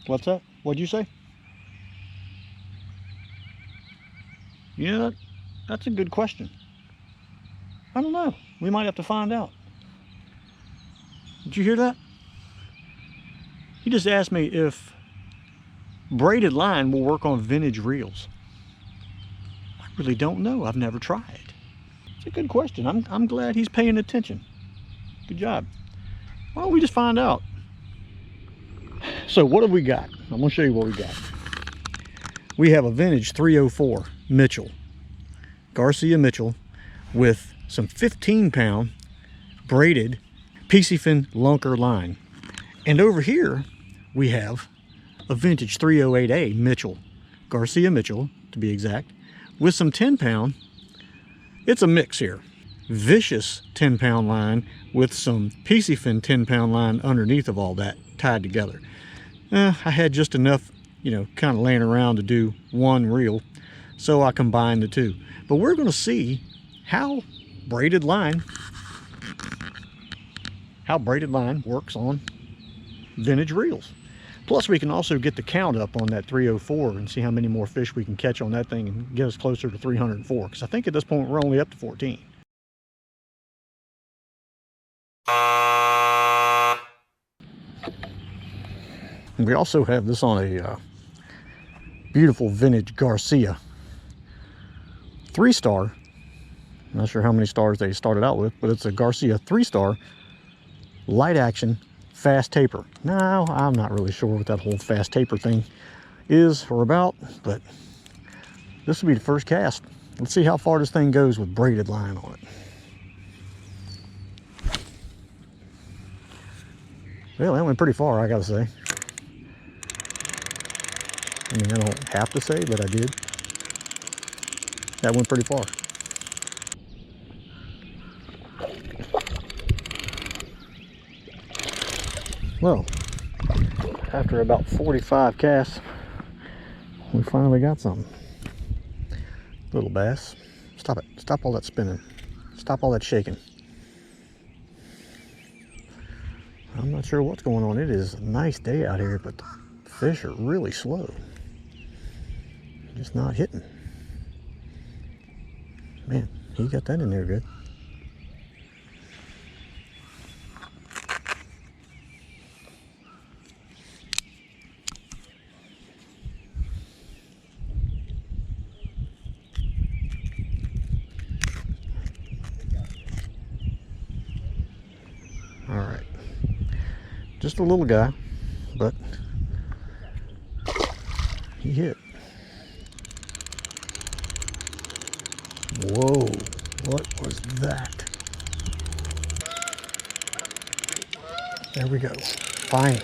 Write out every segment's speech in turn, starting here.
What's that? What'd you say? Yeah, that's a good question. I don't know. We might have to find out. Did you hear that? He just asked me if braided line will work on vintage reels. I really don't know. I've never tried. It's a good question. I'm glad he's paying attention. Good job. Why don't we just find out? So what have we got? I'm going to show you what we got. We have a vintage 304 Mitchell, Garcia Mitchell, with some 15-pound braided PC fin lunker line. And over here we have a vintage 308A Mitchell, Garcia Mitchell to be exact, with some 10-pound. It's a mix here. Vicious 10-pound line with some PC fin 10-pound line underneath of all that tied together. I had just enough, kind of laying around to do one reel, so I combined the two. But we're going to see how braided line works on vintage reels. Plus we can also get the count up on that 304 and see how many more fish we can catch on that thing and get us closer to 304, because I think at this point we're only up to 14. And we also have this on a beautiful vintage Garcia 3-star. I'm not sure how many stars they started out with, but it's a Garcia 3-star light action fast taper. Now, I'm not really sure what that whole fast taper thing is or about, but this will be the first cast. Let's see how far this thing goes with braided line on it. Well, that went pretty far, I gotta say. I mean, I don't have to say, but I did. That went pretty far. Well, after about 45 casts, we finally got something. Little bass. Stop it. Stop all that spinning. Stop all that shaking. I'm not sure what's going on. It is a nice day out here, but the fish are really slow. Just not hitting. Man, he got that in there good. All right, just a little guy, but he hit. Whoa, what was that? There we go, finally.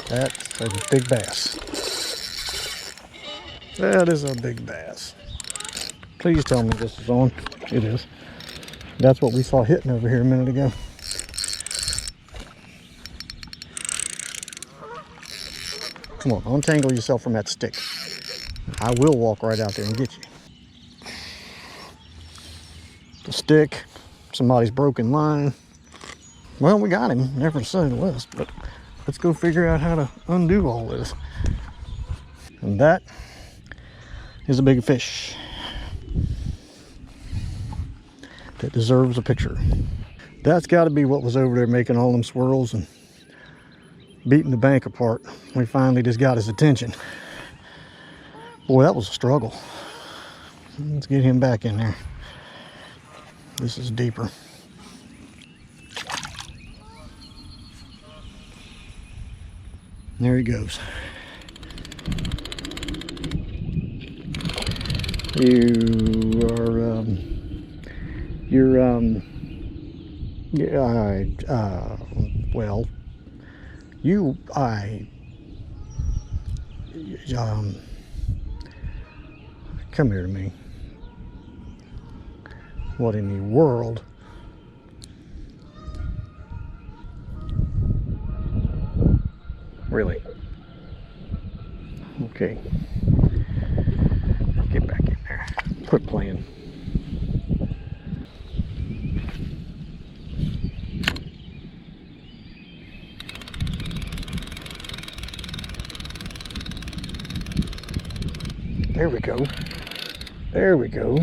That's a big bass. That is a big bass. Please tell me this is on. It is. That's what we saw hitting over here a minute ago. Come on, untangle yourself from that stick. I will walk right out there and get you. The stick, somebody's broken line. Well, we got him, never to say the least, but let's go figure out how to undo all this. And that is a big fish that deserves a picture. That's got to be what was over there making all them swirls and beating the bank apart. We finally just got his attention. Boy, that was a struggle. Let's get him back in there. This is deeper. There he goes. Come here to me. What in the world? Really? Okay. Get back in there. Quit playing. There we go. There we go.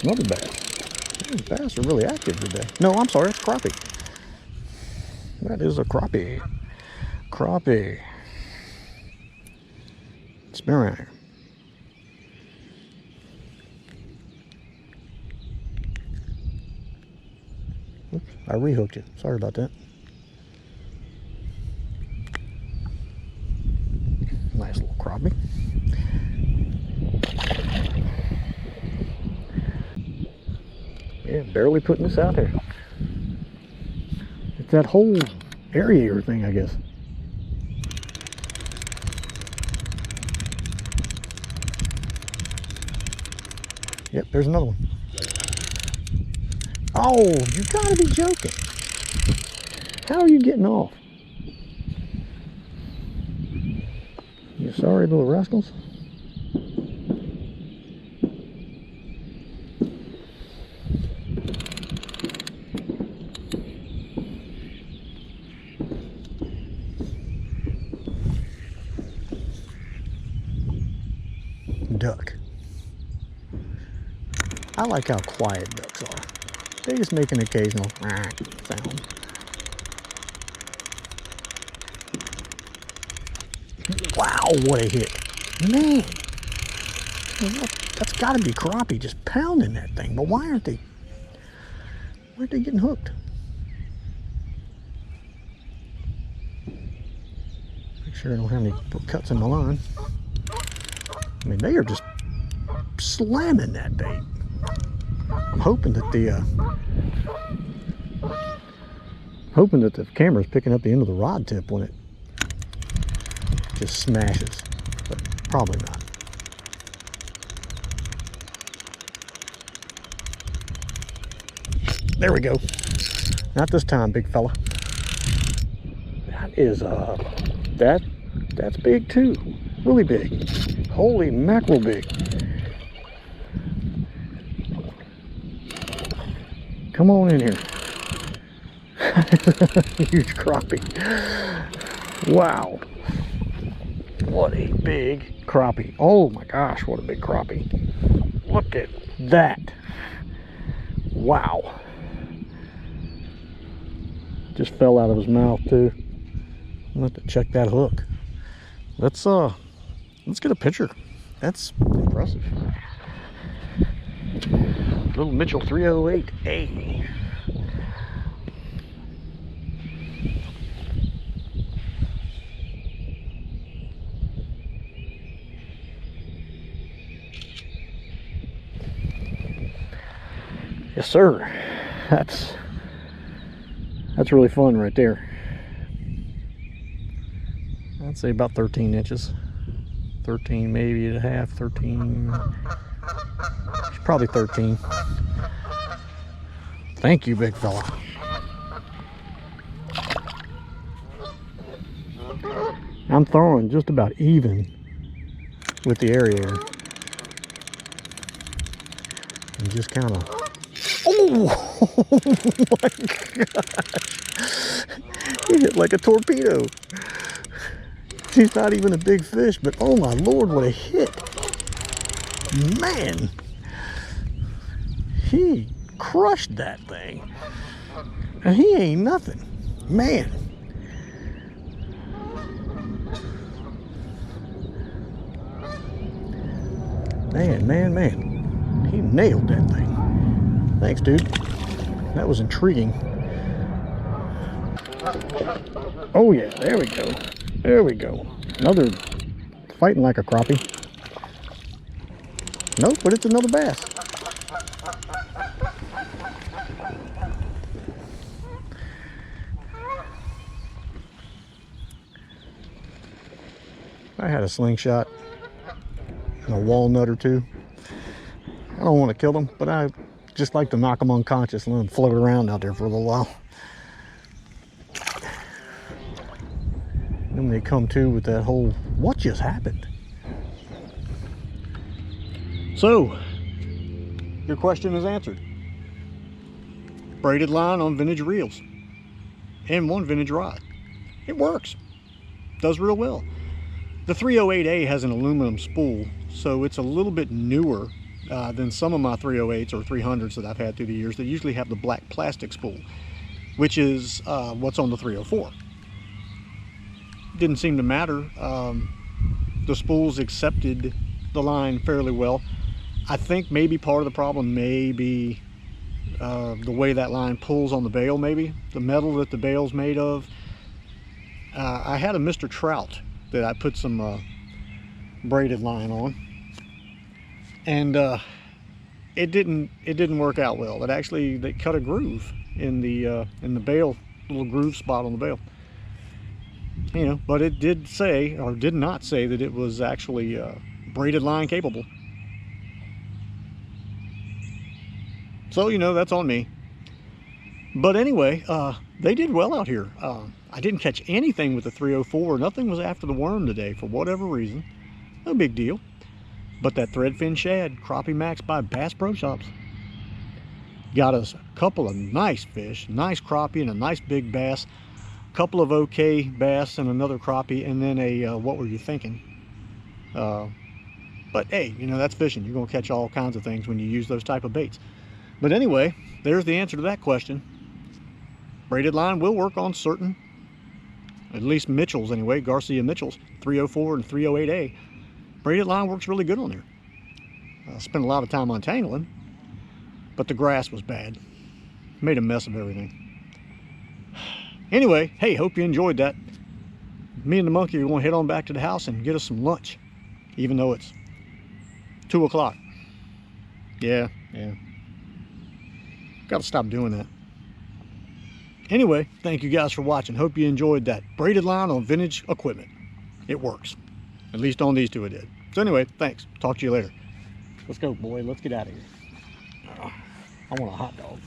Another bass. These bass are really active today. No, I'm sorry, it's crappie. That is a crappie. Crappie. Spin around here. Oops, I rehooked you. Sorry about that. Nice little crappie. Yeah, barely putting this out there. It's that whole aerator thing, I guess. Yep, there's another one. Oh, you gotta be joking. How are you getting off? You sorry little rascals? Duck. I like how quiet ducks are. They just make an occasional sound. Wow, what a hit. Man, that's got to be crappie just pounding that thing. But why aren't they getting hooked? Make sure I don't have any cuts in my line. I mean, they are just slamming that bait. I'm hoping that the camera's picking up the end of the rod tip when it just smashes, but probably not. There we go. Not this time, big fella. That is that's big too. Really big. Holy mackerel big. Come on in here. Huge crappie. Wow. What a big crappie. Oh my gosh, what a big crappie. Look at that. Wow. Just fell out of his mouth too. I'll have to check that hook. Let's get a picture. That's impressive. Little Mitchell 308A. Yes, sir. That's really fun right there. I'd say about 13 inches. 13, maybe and a half, 13. Probably 13. Thank you, big fella. I'm throwing just about even with the aerator. And just kind of... Oh! My gosh! He hit like a torpedo. He's not even a big fish, but oh my Lord, what a hit. Man, he crushed that thing. And he ain't nothing. Man. Man. He nailed that thing. Thanks, dude. That was intriguing. Oh yeah, there we go. There we go. Another fighting like a crappie. Nope, but it's another bass. I had a slingshot and a walnut or two. I don't want to kill them, but I just like to knock them unconscious and let them float around out there for a little while. Then they come to with that whole, what just happened? So, your question is answered. Braided line on vintage reels and one vintage rod. It works. Does real well. The 308A has an aluminum spool, so it's a little bit newer than some of my 308s or 300s that I've had through the years that usually have the black plastic spool, which is what's on the 304. Didn't seem to matter. The spools accepted the line fairly well. I think maybe part of the problem may be the way that line pulls on the bail, maybe the metal that the bail's made of. I had a Mr. Trout that I put some braided line on, and it didn't work out well. They cut a groove in the bail, little groove spot on the bail. You know, but it did say, or did not say, that it was actually braided line capable. So, you know, that's on me. But anyway, they did well out here. I didn't catch anything with the 304. Nothing was after the worm today for whatever reason. No big deal. But that threadfin shad, Crappie Max by Bass Pro Shops, got us a couple of nice fish, nice crappie and a nice big bass, a couple of okay bass and another crappie, and then a what were you thinking? But hey, you know, that's fishing. You're going to catch all kinds of things when you use those type of baits. But anyway, there's the answer to that question. Braided line will work on certain, at least Mitchell's anyway, Garcia Mitchell's 304 and 308A. Braided line works really good on there. I spent a lot of time untangling, but the grass was bad. Made a mess of everything. Anyway, hey, hope you enjoyed that. Me and the monkey are going to head on back to the house and get us some lunch, even though it's 2 o'clock. Yeah. Got to stop doing that. Anyway, thank you guys for watching. Hope you enjoyed that braided line on vintage equipment. It works. At least on these two it did. So anyway, thanks. Talk to you later. Let's go, boy. Let's get out of here. I want a hot dog.